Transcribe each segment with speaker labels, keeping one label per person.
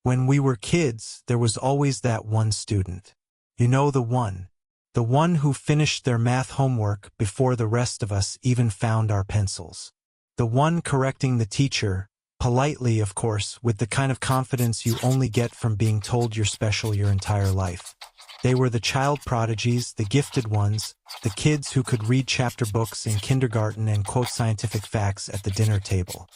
Speaker 1: When we were kids, there was always that one student. You know, the one who finished their math homework before the rest of us even found our pencils. The one correcting the teacher, politely of course, with the kind of confidence you only get from being told you're special your entire life. They were the child prodigies, the gifted ones, the kids who could read chapter books in kindergarten and quote scientific facts at the dinner table.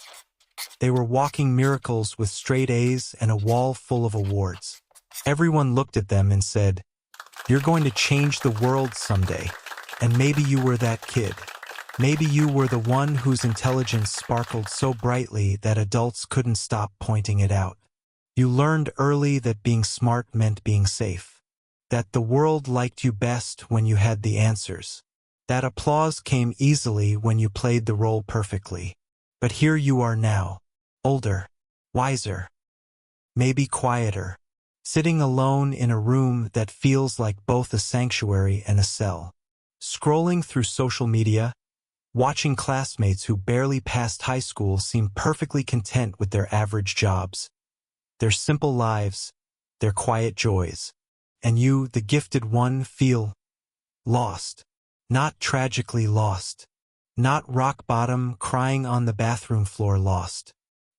Speaker 1: They were walking miracles with straight A's and a wall full of awards. Everyone looked at them and said, "You're going to change the world someday." And maybe you were that kid. Maybe you were the one whose intelligence sparkled so brightly that adults couldn't stop pointing it out. You learned early that being smart meant being safe. That the world liked you best when you had the answers. That applause came easily when you played the role perfectly. But here you are now, older, wiser, maybe quieter, sitting alone in a room that feels like both a sanctuary and a cell. Scrolling through social media, watching classmates who barely passed high school seem perfectly content with their average jobs, their simple lives, their quiet joys. And you, the gifted one, feel lost. Not tragically lost. Not rock bottom, crying on the bathroom floor lost.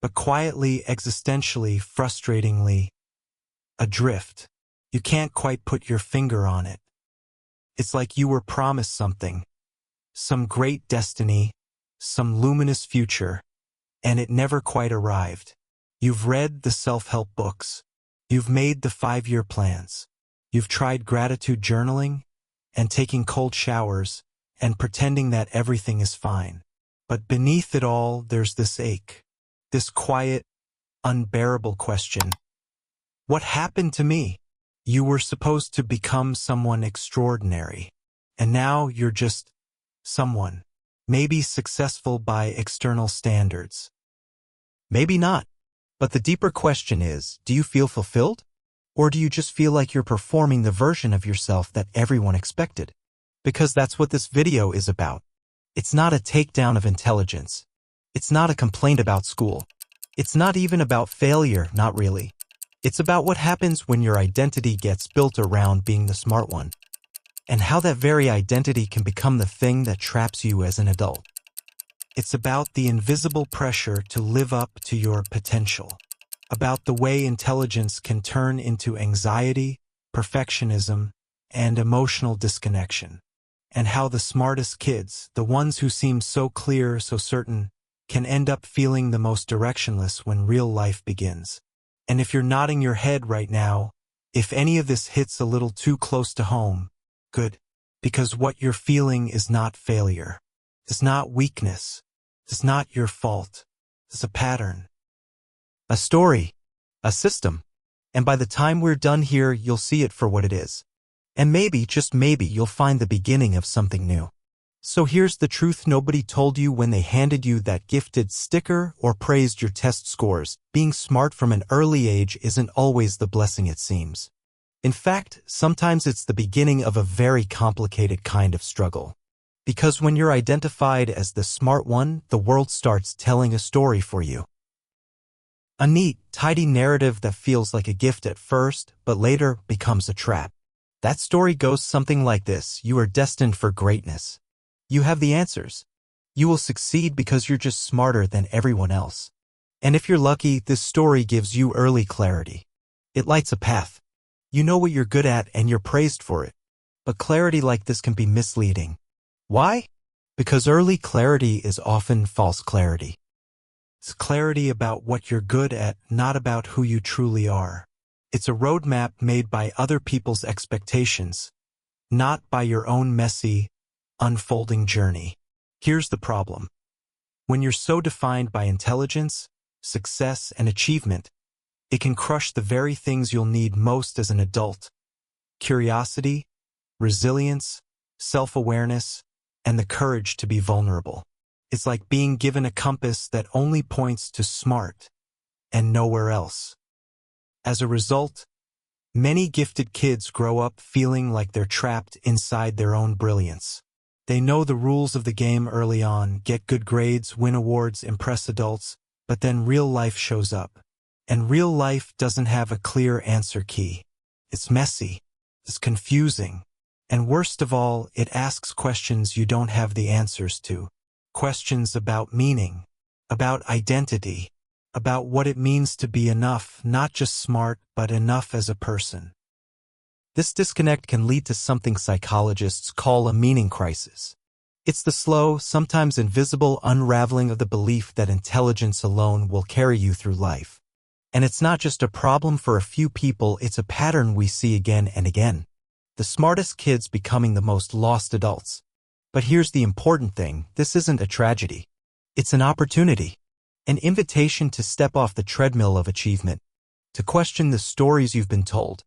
Speaker 1: But quietly, existentially, frustratingly, adrift. You can't quite put your finger on it. It's like you were promised something. Some great destiny, some luminous future, and it never quite arrived. You've read the self-help books. You've made the 5-year plans. You've tried gratitude journaling and taking cold showers and pretending that everything is fine. But beneath it all, there's this ache, this quiet, unbearable question. What happened to me? You were supposed to become someone extraordinary, and now you're just someone, maybe successful by external standards. Maybe not. But the deeper question is, do you feel fulfilled? Or do you just feel like you're performing the version of yourself that everyone expected? Because that's what this video is about. It's not a takedown of intelligence. It's not a complaint about school. It's not even about failure, not really. It's about what happens when your identity gets built around being the smart one, and how that very identity can become the thing that traps you as an adult. It's about the invisible pressure to live up to your potential. About the way intelligence can turn into anxiety, perfectionism, and emotional disconnection. And how the smartest kids, the ones who seem so clear, so certain, can end up feeling the most directionless when real life begins. And if you're nodding your head right now, if any of this hits a little too close to home, good. Because what you're feeling is not failure. It's not weakness. It's not your fault. It's a pattern. A story, a system, and by the time we're done here, you'll see it for what it is. And maybe, just maybe, you'll find the beginning of something new. So here's the truth nobody told you when they handed you that gifted sticker or praised your test scores. Being smart from an early age isn't always the blessing it seems. In fact, sometimes it's the beginning of a very complicated kind of struggle. Because when you're identified as the smart one, the world starts telling a story for you. A neat, tidy narrative that feels like a gift at first, but later becomes a trap. That story goes something like this: you are destined for greatness. You have the answers. You will succeed because you're just smarter than everyone else. And if you're lucky, this story gives you early clarity. It lights a path. You know what you're good at and you're praised for it. But clarity like this can be misleading. Why? Because early clarity is often false clarity. It's clarity about what you're good at, not about who you truly are. It's a roadmap made by other people's expectations, not by your own messy, unfolding journey. Here's the problem. When you're so defined by intelligence, success, and achievement, it can crush the very things you'll need most as an adult: curiosity, resilience, self-awareness, and the courage to be vulnerable. It's like being given a compass that only points to smart and nowhere else. As a result, many gifted kids grow up feeling like they're trapped inside their own brilliance. They know the rules of the game early on, get good grades, win awards, impress adults, but then real life shows up. And real life doesn't have a clear answer key. It's messy, it's confusing, and worst of all, it asks questions you don't have the answers to. Questions about meaning, about identity, about what it means to be enough, not just smart, but enough as a person. This disconnect can lead to something psychologists call a meaning crisis. It's the slow, sometimes invisible unraveling of the belief that intelligence alone will carry you through life. And it's not just a problem for a few people, it's a pattern we see again and again. The smartest kids becoming the most lost adults. But here's the important thing, this isn't a tragedy. It's an opportunity. An invitation to step off the treadmill of achievement. To question the stories you've been told.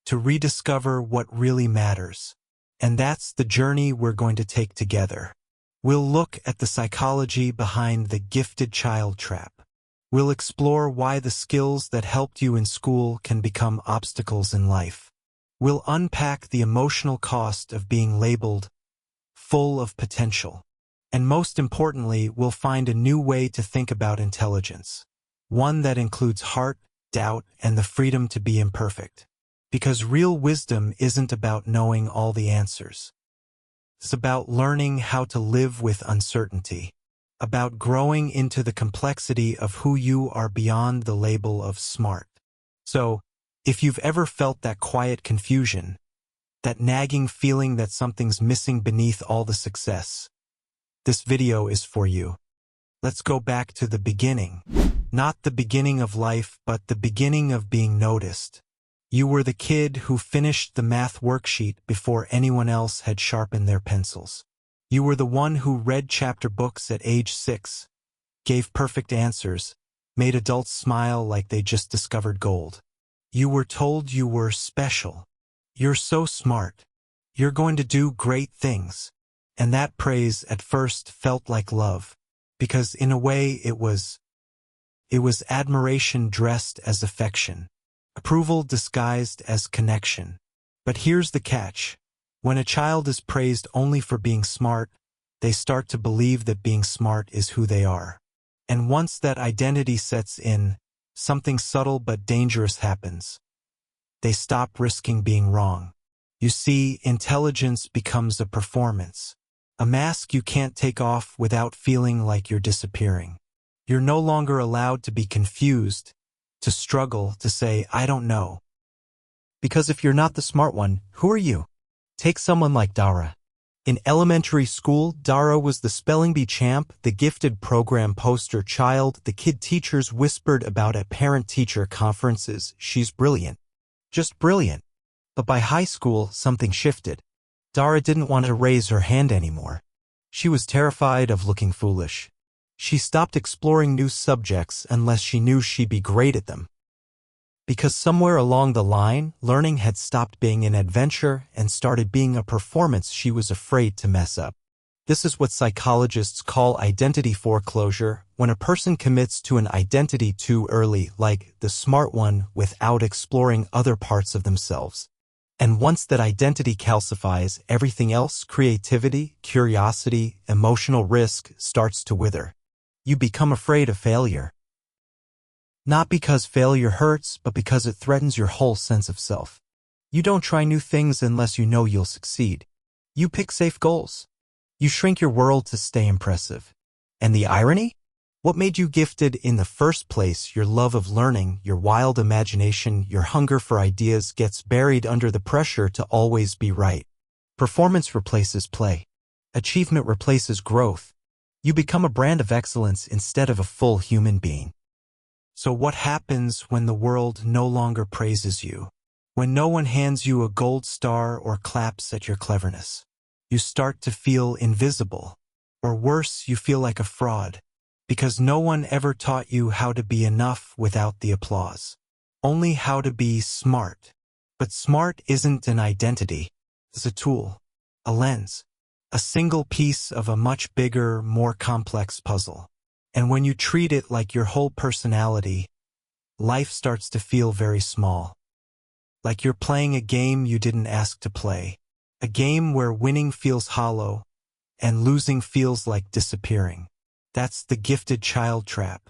Speaker 1: To rediscover what really matters. And that's the journey we're going to take together. We'll look at the psychology behind the gifted child trap. We'll explore why the skills that helped you in school can become obstacles in life. We'll unpack the emotional cost of being labeled full of potential. And most importantly, we'll find a new way to think about intelligence. One that includes heart, doubt, and the freedom to be imperfect. Because real wisdom isn't about knowing all the answers. It's about learning how to live with uncertainty. About growing into the complexity of who you are beyond the label of smart. So, if you've ever felt that quiet confusion, that nagging feeling that something's missing beneath all the success, this video is for you. Let's go back to the beginning. Not the beginning of life, but the beginning of being noticed. You were the kid who finished the math worksheet before anyone else had sharpened their pencils. You were the one who read chapter books at age 6, gave perfect answers, made adults smile like they just discovered gold. You were told you were special. You're so smart. You're going to do great things. And that praise at first felt like love, because in a way it was admiration dressed as affection, approval disguised as connection. But here's the catch. When a child is praised only for being smart, they start to believe that being smart is who they are. And once that identity sets in, something subtle but dangerous happens. They stop risking being wrong. You see, intelligence becomes a performance. A mask you can't take off without feeling like you're disappearing. You're no longer allowed to be confused, to struggle, to say, I don't know. Because if you're not the smart one, who are you? Take someone like Dara. In elementary school, Dara was the spelling bee champ, the gifted program poster child the kid teachers whispered about at parent-teacher conferences. She's brilliant. Just brilliant. But by high school, something shifted. Dara didn't want to raise her hand anymore. She was terrified of looking foolish. She stopped exploring new subjects unless she knew she'd be great at them. Because somewhere along the line, learning had stopped being an adventure and started being a performance she was afraid to mess up. This is what psychologists call identity foreclosure, when a person commits to an identity too early, like the smart one, without exploring other parts of themselves. And once that identity calcifies, everything else, creativity, curiosity, emotional risk, starts to wither. You become afraid of failure. Not because failure hurts, but because it threatens your whole sense of self. You don't try new things unless you know you'll succeed. You pick safe goals. You shrink your world to stay impressive. And the irony? What made you gifted in the first place, your love of learning, your wild imagination, your hunger for ideas, gets buried under the pressure to always be right. Performance replaces play. Achievement replaces growth. You become a brand of excellence instead of a full human being. So what happens when the world no longer praises you? When no one hands you a gold star or claps at your cleverness? You start to feel invisible. Or worse, you feel like a fraud. Because no one ever taught you how to be enough without the applause. Only how to be smart. But smart isn't an identity. It's a tool. A lens. A single piece of a much bigger, more complex puzzle. And when you treat it like your whole personality, life starts to feel very small. Like you're playing a game you didn't ask to play. A game where winning feels hollow and losing feels like disappearing. That's the gifted child trap.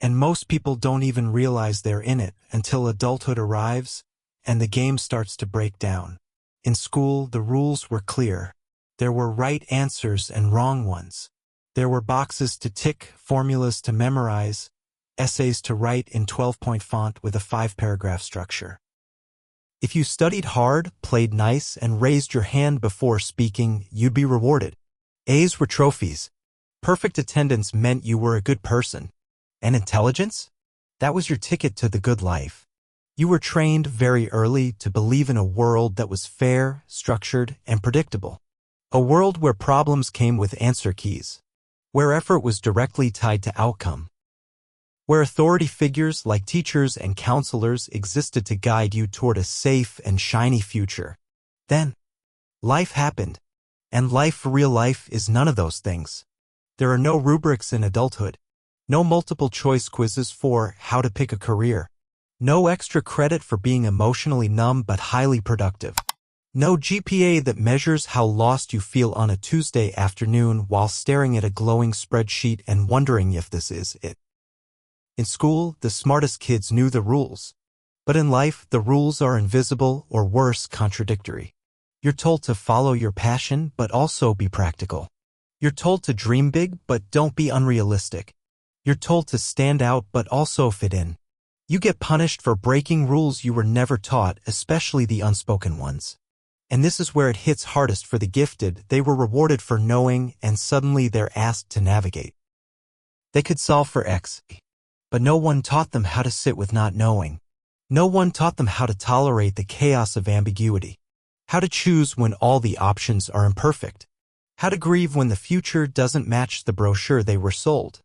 Speaker 1: And most people don't even realize they're in it until adulthood arrives and the game starts to break down. In school, the rules were clear. There were right answers and wrong ones. There were boxes to tick, formulas to memorize, essays to write in 12-point font with a 5-paragraph structure. If you studied hard, played nice, and raised your hand before speaking, you'd be rewarded. A's were trophies. Perfect attendance meant you were a good person. And intelligence? That was your ticket to the good life. You were trained very early to believe in a world that was fair, structured, and predictable. A world where problems came with answer keys. Where effort was directly tied to outcome. Where authority figures like teachers and counselors existed to guide you toward a safe and shiny future. Then, life happened. And life, real life, is none of those things. There are no rubrics in adulthood. No multiple choice quizzes for how to pick a career. No extra credit for being emotionally numb but highly productive. No GPA that measures how lost you feel on a Tuesday afternoon while staring at a glowing spreadsheet and wondering if this is it. In school, the smartest kids knew the rules. But in life, the rules are invisible or worse, contradictory. You're told to follow your passion but also be practical. You're told to dream big but don't be unrealistic. You're told to stand out but also fit in. You get punished for breaking rules you were never taught, especially the unspoken ones. And this is where it hits hardest for the gifted. They were rewarded for knowing, and suddenly they're asked to navigate. They could solve for X, but no one taught them how to sit with not knowing. No one taught them how to tolerate the chaos of ambiguity. How to choose when all the options are imperfect. How to grieve when the future doesn't match the brochure they were sold.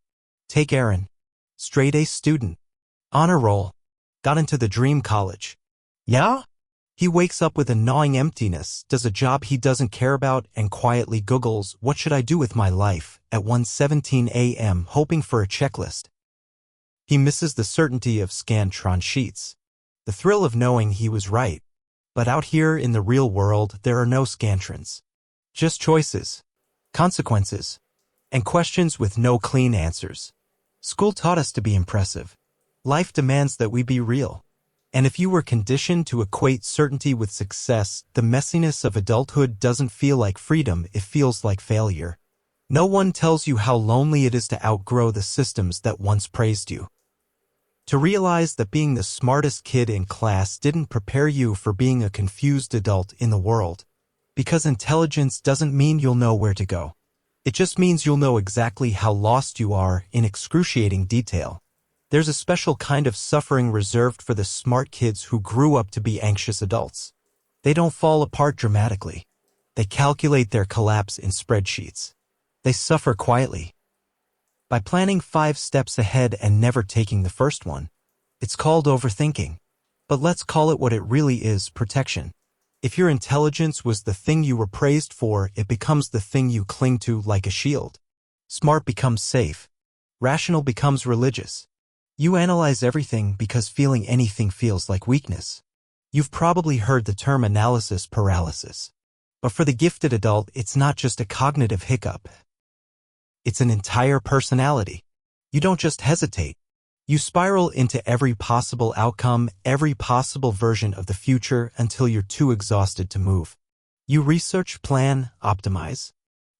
Speaker 1: Take Aaron. Straight A student. Honor roll. Got into the dream college. Yeah? He wakes up with a gnawing emptiness, does a job he doesn't care about, and quietly Googles, "What should I do with my life?" at 1:17 a.m., hoping for a checklist. He misses the certainty of Scantron sheets. The thrill of knowing he was right. But out here in the real world, there are no Scantrons. Just choices, consequences, and questions with no clean answers. School taught us to be impressive. Life demands that we be real. And if you were conditioned to equate certainty with success, the messiness of adulthood doesn't feel like freedom, it feels like failure. No one tells you how lonely it is to outgrow the systems that once praised you. To realize that being the smartest kid in class didn't prepare you for being a confused adult in the world. Because intelligence doesn't mean you'll know where to go. It just means you'll know exactly how lost you are in excruciating detail. There's a special kind of suffering reserved for the smart kids who grew up to be anxious adults. They don't fall apart dramatically. They calculate their collapse in spreadsheets. They suffer quietly. By planning 5 steps ahead and never taking the first one. It's called overthinking. But let's call it what it really is, protection. If your intelligence was the thing you were praised for, it becomes the thing you cling to like a shield. Smart becomes safe. Rational becomes religious. You analyze everything because feeling anything feels like weakness. You've probably heard the term analysis paralysis. But for the gifted adult, it's not just a cognitive hiccup. It's an entire personality. You don't just hesitate. You spiral into every possible outcome, every possible version of the future until you're too exhausted to move. You research, plan, optimize.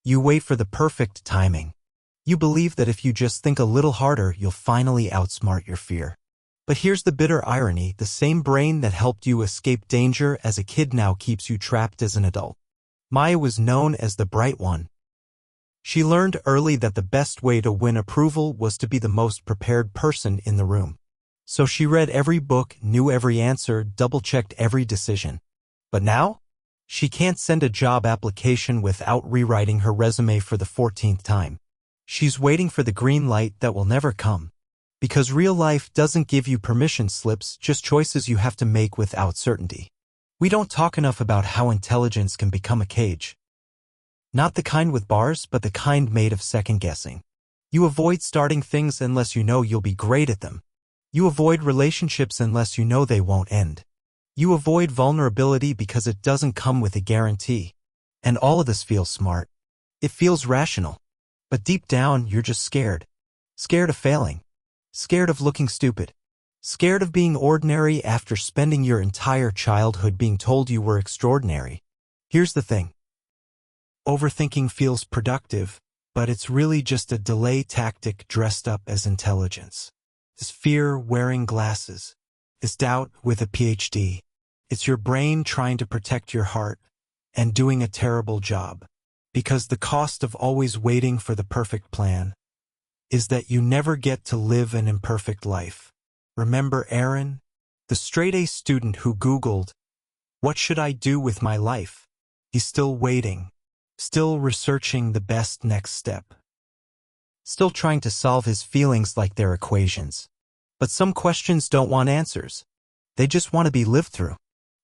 Speaker 1: You wait for the perfect timing. You believe that if you just think a little harder, you'll finally outsmart your fear. But here's the bitter irony, the same brain that helped you escape danger as a kid now keeps you trapped as an adult. Maya was known as the bright one. She learned early that the best way to win approval was to be the most prepared person in the room. So she read every book, knew every answer, double-checked every decision. But now, she can't send a job application without rewriting her resume for the 14th time. She's waiting for the green light that will never come. Because real life doesn't give you permission slips, just choices you have to make without certainty. We don't talk enough about how intelligence can become a cage. Not the kind with bars, but the kind made of second-guessing. You avoid starting things unless you know you'll be great at them. You avoid relationships unless you know they won't end. You avoid vulnerability because it doesn't come with a guarantee. And all of this feels smart. It feels rational. But deep down, you're just scared. Scared of failing. Scared of looking stupid. Scared of being ordinary after spending your entire childhood being told you were extraordinary. Here's the thing. Overthinking feels productive, but it's really just a delay tactic dressed up as intelligence. This fear wearing glasses. This doubt with a PhD. It's your brain trying to protect your heart and doing a terrible job. Because the cost of always waiting for the perfect plan is that you never get to live an imperfect life. Remember Aaron, the straight-A student who Googled, "What should I do with my life?" He's still waiting, still researching the best next step, still trying to solve his feelings like they're equations. But some questions don't want answers. They just want to be lived through.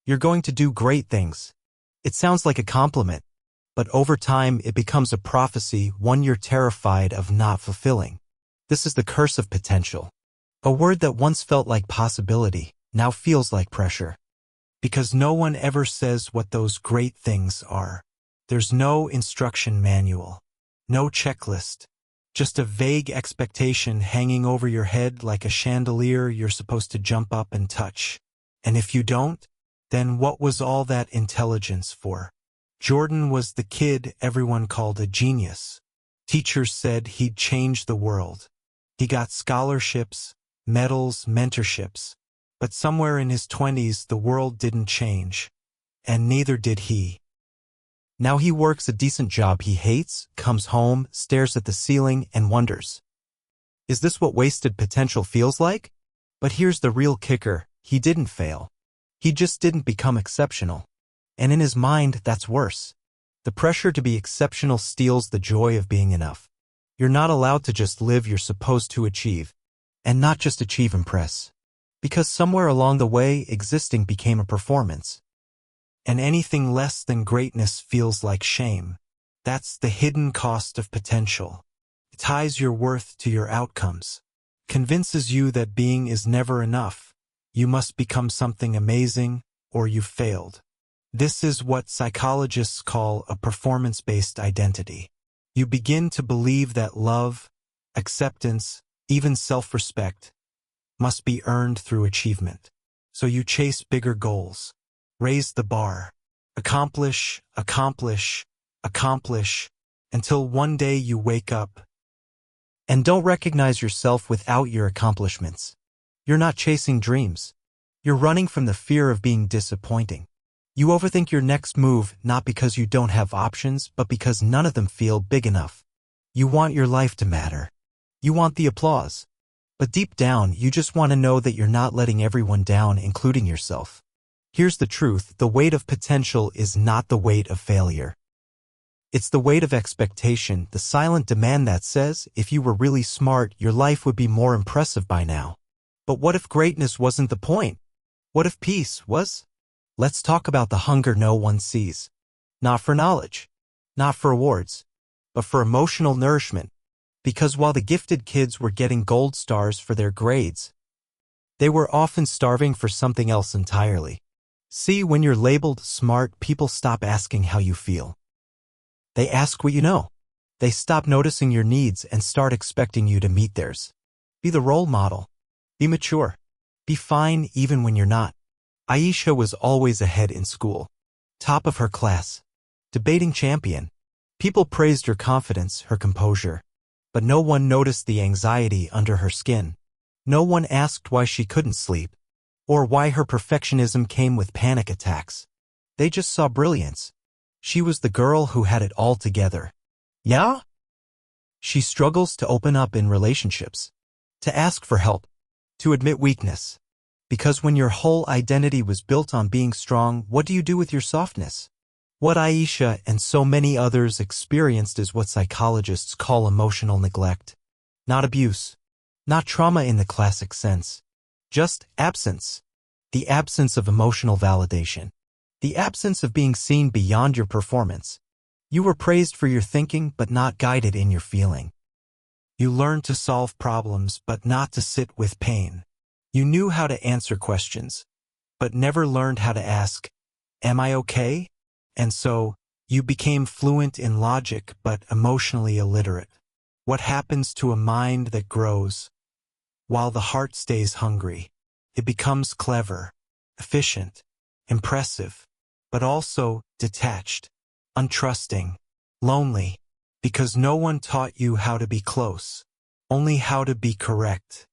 Speaker 1: You're going to do great things. It sounds like a compliment, but over time it becomes a prophecy, one you're terrified of not fulfilling. This is the curse of potential. A word that once felt like possibility now feels like pressure. Because no one ever says what those great things are. There's no instruction manual, no checklist, just a vague expectation hanging over your head like a chandelier you're supposed to jump up and touch. And if you don't, then what was all that intelligence for? Jordan was the kid everyone called a genius. Teachers said he'd change the world. He got scholarships, medals, mentorships. But somewhere in his 20s, the world didn't change. And neither did he. Now he works a decent job he hates, comes home, stares at the ceiling, and wonders, is this what wasted potential feels like? But here's the real kicker. He didn't fail. He just didn't become exceptional. And in his mind, that's worse. The pressure to be exceptional steals the joy of being enough. You're not allowed to just live, you're supposed to achieve. And not just achieve, impress. Because somewhere along the way, existing became a performance. And anything less than greatness feels like shame. That's the hidden cost of potential. It ties your worth to your outcomes. Convinces you that being is never enough. You must become something amazing, or you've failed. This is what psychologists call a performance-based identity. You begin to believe that love, acceptance, even self-respect, must be earned through achievement. So you chase bigger goals. Raise the bar. Accomplish, accomplish, accomplish, until one day you wake up and don't recognize yourself without your accomplishments. You're not chasing dreams. You're running from the fear of being disappointing. You overthink your next move not because you don't have options, but because none of them feel big enough. You want your life to matter. You want the applause. But deep down, you just want to know that you're not letting everyone down, including yourself. Here's the truth, the weight of potential is not the weight of failure. It's the weight of expectation, the silent demand that says, if you were really smart, your life would be more impressive by now. But what if greatness wasn't the point? What if peace was? Let's talk about the hunger no one sees. Not for knowledge, not for awards, but for emotional nourishment. Because while the gifted kids were getting gold stars for their grades, they were often starving for something else entirely. See, when you're labeled smart, people stop asking how you feel. They ask what you know. They stop noticing your needs and start expecting you to meet theirs. Be the role model. Be mature. Be fine even when you're not. Aisha was always ahead in school. Top of her class. Debating champion. People praised her confidence, her composure. But no one noticed the anxiety under her skin. No one asked why she couldn't sleep, or why her perfectionism came with panic attacks. They just saw brilliance. She was the girl who had it all together. Yeah? She struggles to open up in relationships, to ask for help, to admit weakness. Because when your whole identity was built on being strong, what do you do with your softness? What Aisha and so many others experienced is what psychologists call emotional neglect. Not abuse, not trauma in the classic sense, just absence. The absence of emotional validation. The absence of being seen beyond your performance. You were praised for your thinking, but not guided in your feeling. You learned to solve problems, but not to sit with pain. You knew how to answer questions, but never learned how to ask, "Am I okay?" And so, you became fluent in logic but emotionally illiterate. What happens to a mind that grows? while the heart stays hungry. It becomes clever, efficient, impressive, but also detached, untrusting, lonely, because no one taught you how to be close, only how to be correct.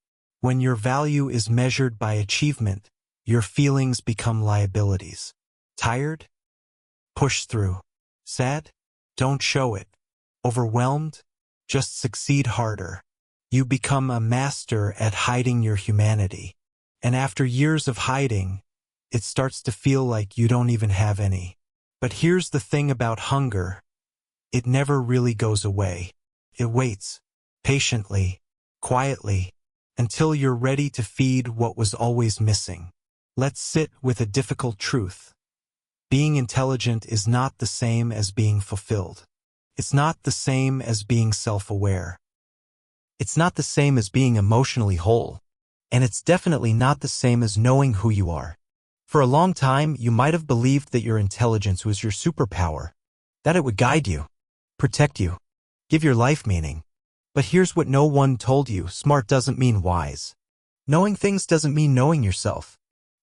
Speaker 1: When your value is measured by achievement, your feelings become liabilities. Tired? Push through. Sad? Don't show it. Overwhelmed? Just succeed harder. You become a master at hiding your humanity. And after years of hiding, it starts to feel like you don't even have any. But here's the thing about hunger. It never really goes away. It waits, patiently, quietly, until you're ready to feed what was always missing. Let's sit with a difficult truth. Being intelligent is not the same as being fulfilled. It's not the same as being self-aware. It's not the same as being emotionally whole. And it's definitely not the same as knowing who you are. For a long time, you might have believed that your intelligence was your superpower, that it would guide you, protect you, give your life meaning. But here's what no one told you: smart doesn't mean wise. Knowing things doesn't mean knowing yourself.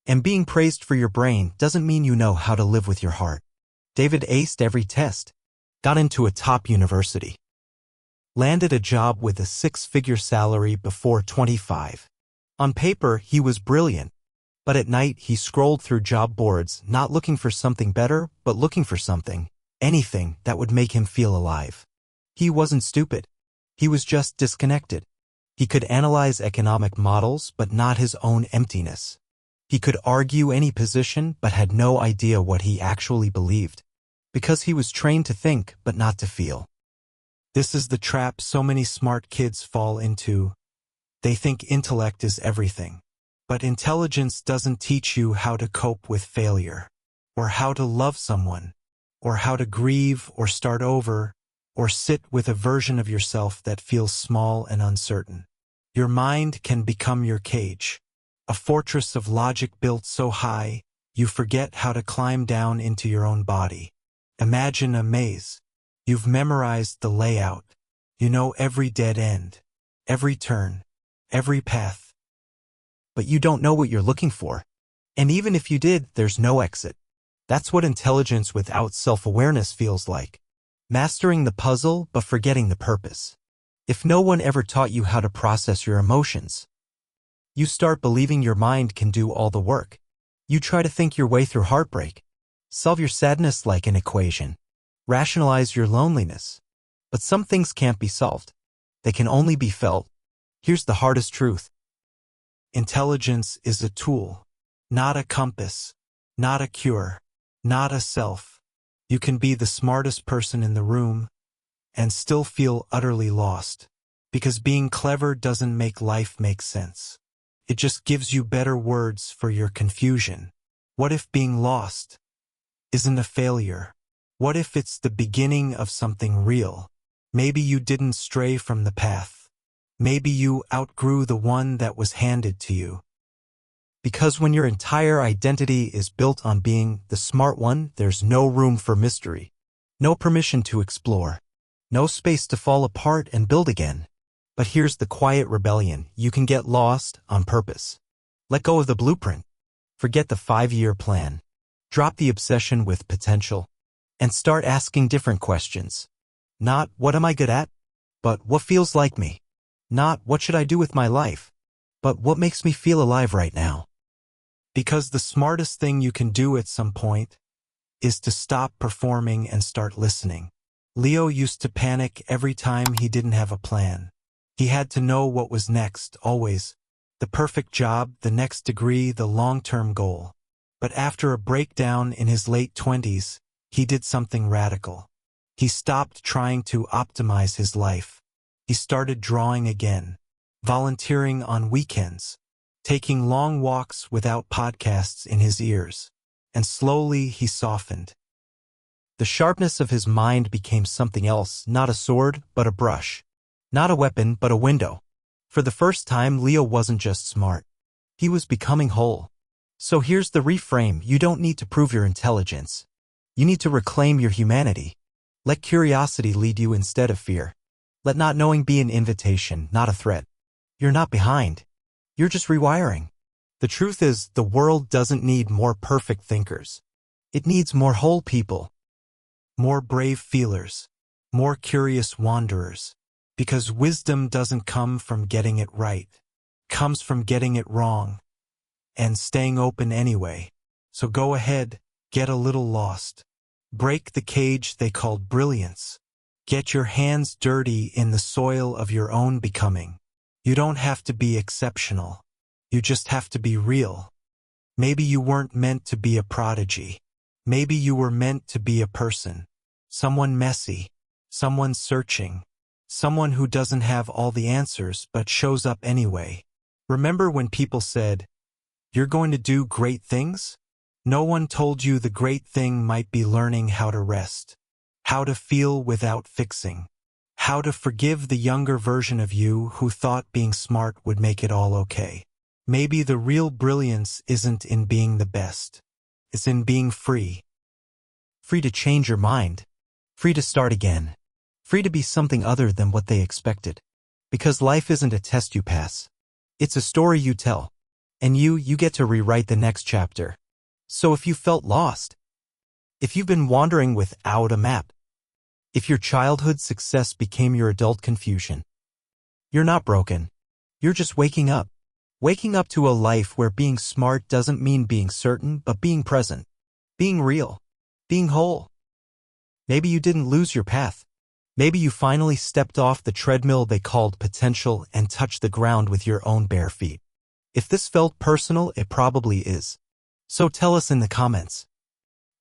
Speaker 1: And being praised for your brain doesn't mean you know how to live with your heart. David aced every test, got into a top university, landed a job with a six-figure salary before 25. On paper, he was brilliant, but at night he scrolled through job boards, not looking for something better, but looking for something, anything that would make him feel alive. He wasn't stupid. He was just disconnected. He could analyze economic models, but not his own emptiness. He could argue any position, but had no idea what he actually believed, because he was trained to think, but not to feel. This is the trap so many smart kids fall into. They think intellect is everything. But intelligence doesn't teach you how to cope with failure, or how to love someone, or how to grieve or start over, or sit with a version of yourself that feels small and uncertain. Your mind can become your cage, a fortress of logic built so high, you forget how to climb down into your own body. Imagine a maze. You've memorized the layout. You know every dead end, every turn, every path. But you don't know what you're looking for. And even if you did, there's no exit. That's what intelligence without self-awareness feels like. Mastering the puzzle, but forgetting the purpose. If no one ever taught you how to process your emotions, you start believing your mind can do all the work. You try to think your way through heartbreak, solve your sadness like an equation, rationalize your loneliness. But some things can't be solved. They can only be felt. Here's the hardest truth. Intelligence is a tool, not a compass, not a cure, not a self. You can be the smartest person in the room and still feel utterly lost, because being clever doesn't make life make sense. It just gives you better words for your confusion. What if being lost isn't a failure? What if it's the beginning of something real? Maybe you didn't stray from the path. Maybe you outgrew the one that was handed to you. Because when your entire identity is built on being the smart one, there's no room for mystery, no permission to explore, no space to fall apart and build again. But here's the quiet rebellion. You can get lost on purpose. Let go of the blueprint. Forget the 5-year plan. Drop the obsession with potential and start asking different questions. Not, what am I good at? But what feels like me? Not, what should I do with my life? But what makes me feel alive right now? Because the smartest thing you can do at some point is to stop performing and start listening. Leo used to panic every time he didn't have a plan. He had to know what was next, always. The perfect job, the next degree, the long-term goal. But after a breakdown in his late 20s, he did something radical. He stopped trying to optimize his life. He started drawing again, volunteering on weekends, taking long walks without podcasts in his ears. And slowly he softened. The sharpness of his mind became something else, not a sword, but a brush. Not a weapon, but a window. For the first time, Leo wasn't just smart. He was becoming whole. So here's the reframe. You don't need to prove your intelligence. You need to reclaim your humanity. Let curiosity lead you instead of fear. Let not knowing be an invitation, not a threat. You're not behind. You're just rewiring. The truth is, the world doesn't need more perfect thinkers. It needs more whole people, more brave feelers, more curious wanderers. Because wisdom doesn't come from getting it right. It comes from getting it wrong and staying open anyway. So go ahead, get a little lost. Break the cage they called brilliance. Get your hands dirty in the soil of your own becoming. You don't have to be exceptional. You just have to be real. Maybe you weren't meant to be a prodigy. Maybe you were meant to be a person. Someone messy. Someone searching. Someone who doesn't have all the answers but shows up anyway. Remember when people said, "You're going to do great things?" No one told you the great thing might be learning how to rest, how to feel without fixing, how to forgive the younger version of you who thought being smart would make it all okay. Maybe the real brilliance isn't in being the best. It's in being free. Free to change your mind. Free to start again. Free to be something other than what they expected. Because life isn't a test you pass. It's a story you tell. And you get to rewrite the next chapter. So if you felt lost, if you've been wandering without a map, if your childhood success became your adult confusion, you're not broken. You're just waking up. Waking up to a life where being smart doesn't mean being certain, but being present, being real, being whole. Maybe you didn't lose your path. Maybe you finally stepped off the treadmill they called potential and touched the ground with your own bare feet. If this felt personal, it probably is. So tell us in the comments.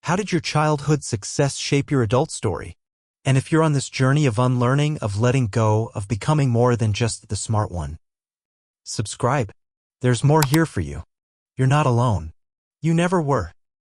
Speaker 1: How did your childhood success shape your adult story? And if you're on this journey of unlearning, of letting go, of becoming more than just the smart one, subscribe. There's more here for you. You're not alone. You never were.